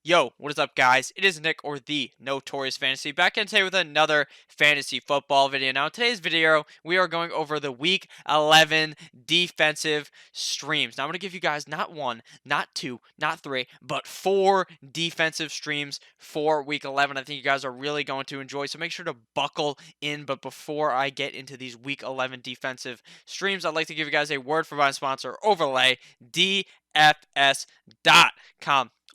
Yo, what is up, guys? It is Nick, or the Notorious Fantasy, back in today with another fantasy football video. Now, in today's video, we are going over the Week 11 defensive streams. Now, I'm going to give you guys not one, not two, not three, but four defensive streams for Week 11. I think you guys are really going to enjoy, so make sure to buckle in. But before I get into these Week 11 defensive streams, I'd like to give you guys a word from my sponsor, Overlay, DFS.com.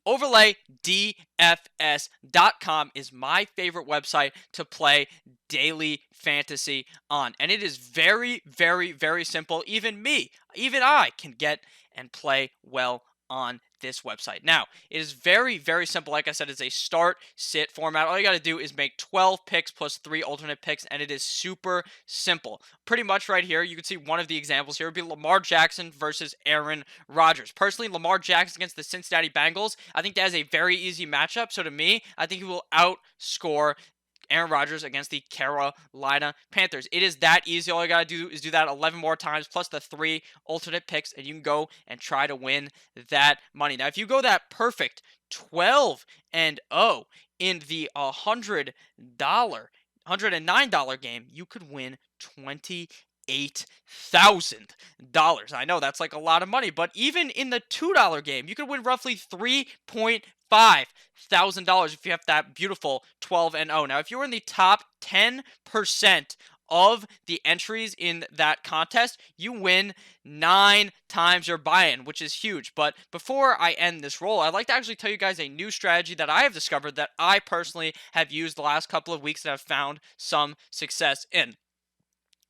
OverlayDFS.com is my favorite website to play daily fantasy on. And it is very, very, very simple. Even I can get and play well on this website. Now, it is very, very simple. Like I said, it's a start-sit format. All you got to do is make 12 picks plus 3 alternate picks, and it is super simple. Pretty much right here, you can see one of the examples here would be Lamar Jackson versus Aaron Rodgers. Personally, Lamar Jackson against the Cincinnati Bengals, I think that is a very easy matchup. So to me, I think he will outscore Aaron Rodgers against the Carolina Panthers. It is that easy. All you got to do is do that 11 more times plus the 3 alternate picks, and you can go and try to win that money. Now, if you go that perfect 12-0 in the $109 game, you could win $28,000. I know that's like a lot of money, but even in the $2 game, you could win roughly $3,500 if you have that beautiful 12-0. Now, if you were in the top 10% of the entries in that contest, you win 9 times your buy-in, which is huge. But before I end this roll, I'd like to actually tell you guys a new strategy that I have discovered that I personally have used the last couple of weeks and have found some success in.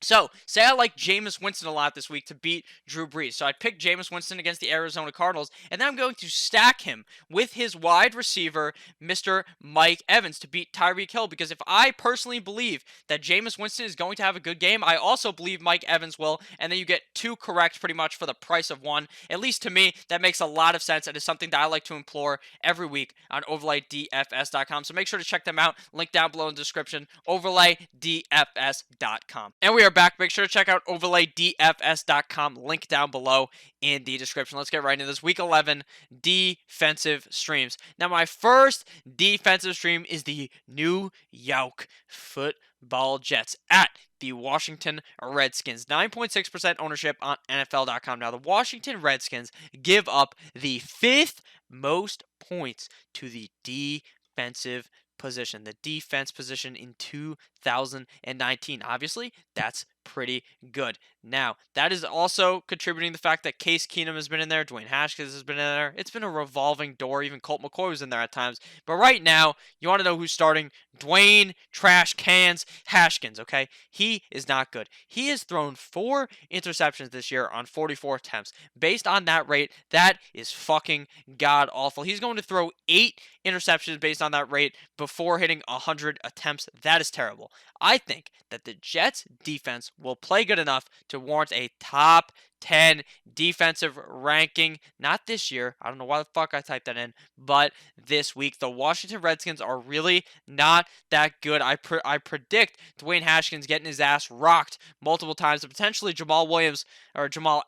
So, say I like Jameis Winston a lot this week to beat Drew Brees. So I picked Jameis Winston against the Arizona Cardinals, and then I'm going to stack him with his wide receiver, Mr. Mike Evans, to beat Tyreek Hill. Because if I personally believe that Jameis Winston is going to have a good game, I also believe Mike Evans will, and then you get 2 correct pretty much for the price of 1. At least to me, that makes a lot of sense, and is something that I like to implore every week on OverlayDFS.com. So make sure to check them out. Link down below in the description, OverlayDFS.com. And we are back. Make sure to check out OverlayDFS.com. Link down below in the description. Let's get right into this Week 11 defensive streams. Now, my first defensive stream is the New York Football Jets at the Washington Redskins. 9.6% ownership on NFL.com. Now, the Washington Redskins give up the 5th most points to the defensive position, the defense position in 2019. Obviously, that's pretty good. Now, that is also contributing the fact that Case Keenum has been in there, Dwayne Haskins has been in there. It's been a revolving door. Even Colt McCoy was in there at times. But right now, you want to know who's starting? Dwayne Trash Cans Haskins, okay? He is not good. He has thrown 4 interceptions this year on 44 attempts. Based on that rate, that is fucking god-awful. He's going to throw 8 interceptions based on that rate before hitting 100 attempts. That is terrible. I think that the Jets defense will play good enough to warrant a top 10 defensive ranking. Not this year. I don't know why the fuck I typed that in, but this week. The Washington Redskins are really not that good. I predict Dwayne Haskins getting his ass rocked multiple times, and potentially Jamal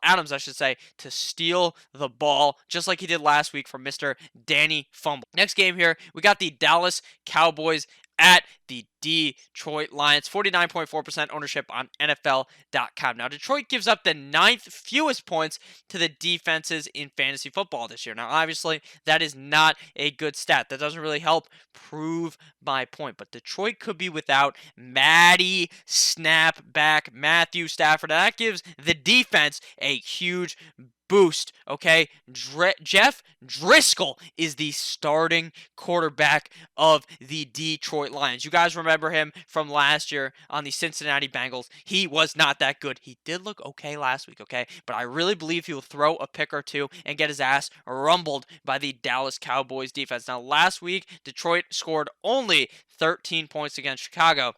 Adams, I should say, to steal the ball, just like he did last week from Mr. Danny Fumble. Next game here, we got the Dallas Cowboys at the Detroit Lions. 49.4% ownership on NFL.com. Now, Detroit gives up the 9th fewest points to the defenses in fantasy football this year. Now, obviously, that is not a good stat. That doesn't really help prove my point. But Detroit could be without Matty Snapback Matthew Stafford. And that gives the defense a huge boost, okay? Jeff Driscoll is the starting quarterback of the Detroit Lions. You guys remember him from last year on the Cincinnati Bengals. He was not that good. He did look okay last week, okay? But I really believe he will throw a pick or 2 and get his ass rumbled by the Dallas Cowboys defense. Now, last week, Detroit scored only 13 points against Chicago.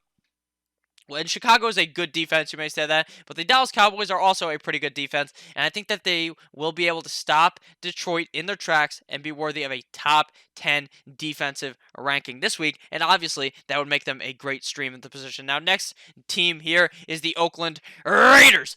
Well, and Chicago is a good defense, you may say that, but the Dallas Cowboys are also a pretty good defense, and I think that they will be able to stop Detroit in their tracks and be worthy of a top 10 defensive ranking this week, and obviously that would make them a great stream at the position. Now, next team here is the Oakland Raiders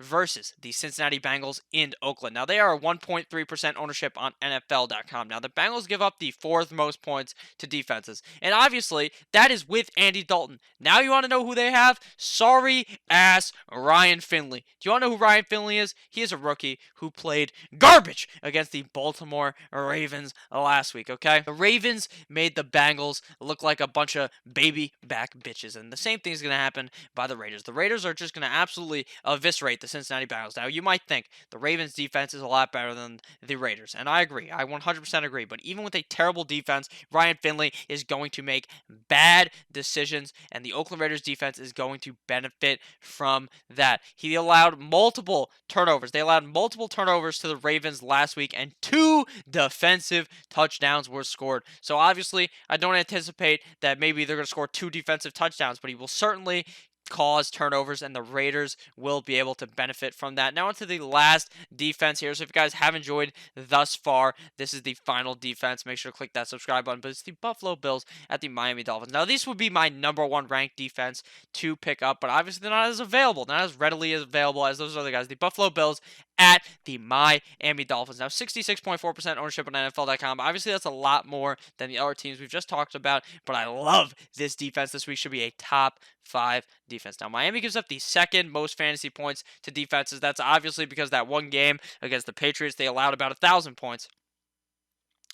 versus the Cincinnati Bengals in Oakland. Now, they are 1.3% ownership on NFL.com. Now, the Bengals give up the fourth most points to defenses, and obviously that is with Andy Dalton. Now, you want to know who they have? Sorry ass Ryan Finley. Do you want to know who Ryan Finley is? He is a rookie who played garbage against the Baltimore Ravens last week, okay? The Ravens made the Bengals look like a bunch of baby back bitches, and the same thing is going to happen by the Raiders. The Raiders are just going to absolutely eviscerate the Cincinnati Bengals. Now, you might think the Ravens defense is a lot better than the Raiders, and I agree. I 100% agree, but even with a terrible defense, Ryan Finley is going to make bad decisions, and the Oakland Raiders defense is going to benefit from that. He allowed multiple turnovers. They allowed multiple turnovers to the Ravens last week, and 2 defensive touchdowns were scored. So obviously, I don't anticipate that maybe they're going to score 2 defensive touchdowns, but he will certainly cause turnovers, and the Raiders will be able to benefit from that. Now onto the last defense here. So if you guys have enjoyed thus far, this is the final defense. Make sure to click that subscribe button. But it's the Buffalo Bills at the Miami Dolphins. Now these would be my number 1 ranked defense to pick up, but obviously they're not as available, not as readily available as those other guys. The Buffalo Bills at the Miami Dolphins. Now 66.4% ownership on NFL.com. Obviously that's a lot more than the other teams we've just talked about, but I love this defense. This week should be a top 5 defense. Now, Miami gives up the second most fantasy points to defenses. That's obviously because that one game against the Patriots, they allowed about 1,000 points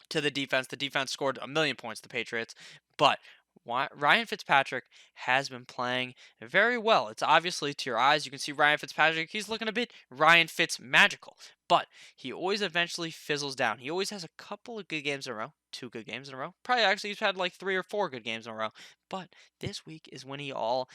to the defense. The defense scored 1,000,000 points to the Patriots, but Ryan Fitzpatrick has been playing very well. It's obviously to your eyes. You can see Ryan Fitzpatrick. He's looking a bit Ryan Fitz magical, but he always eventually fizzles down. He always has a couple of good games in a row, 2 good games in a row. Probably actually he's had like 3 or 4 good games in a row. But this week is when it all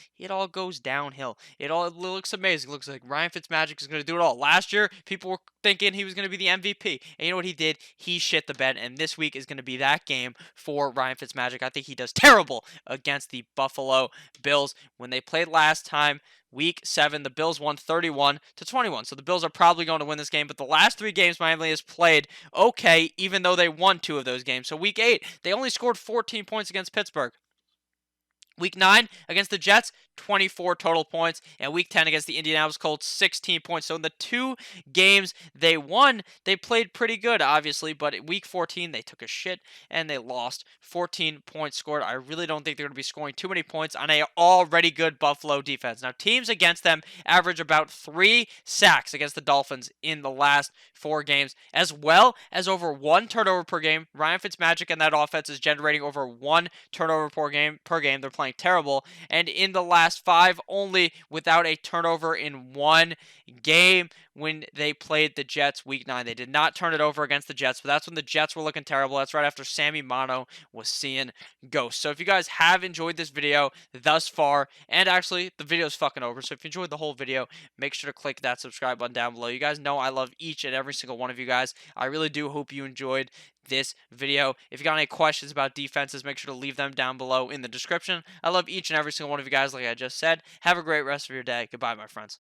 goes downhill. It looks amazing. It looks like Ryan Fitzmagic is going to do it all. Last year, people were thinking he was going to be the MVP. And you know what he did? He shit the bed. And this week is going to be that game for Ryan Fitzmagic. I think he does terrible against the Buffalo Bills. When they played last time, Week 7, the Bills won 31-21. So the Bills are probably going to win this game. But the last 3 games Miami has played okay, even though they won 2 of those games. So Week 8, they only scored 14 points against Pittsburgh. Week 9 against the Jets, 24 total points. And Week 10 against the Indianapolis Colts, 16 points. So in the 2 games they won, they played pretty good, obviously. But Week 14, they took a shit and they lost. 14 points scored. I really don't think they're going to be scoring too many points on a already good Buffalo defense. Now, teams against them average about 3 sacks against the Dolphins in the last 4 games, as well as over 1 turnover per game. Ryan Fitzmagic and that offense is generating over 1 turnover per game. They're playing terrible, and in the last 5, only without a turnover in 1 game when they played the Jets Week 9. They did not turn it over against the Jets, but that's when the Jets were looking terrible. That's right after Sammy Mono was seeing ghosts. So if you guys have enjoyed this video thus far, and actually the video is fucking over, so if you enjoyed the whole video, make sure to click that subscribe button down below. You guys know I love each and every single one of you guys. I really do hope you enjoyed this video. If you got any questions about defenses, make sure to leave them down below in the description. I love each and every single one of you guys, like I just said. Have a great rest of your day. Goodbye, my friends.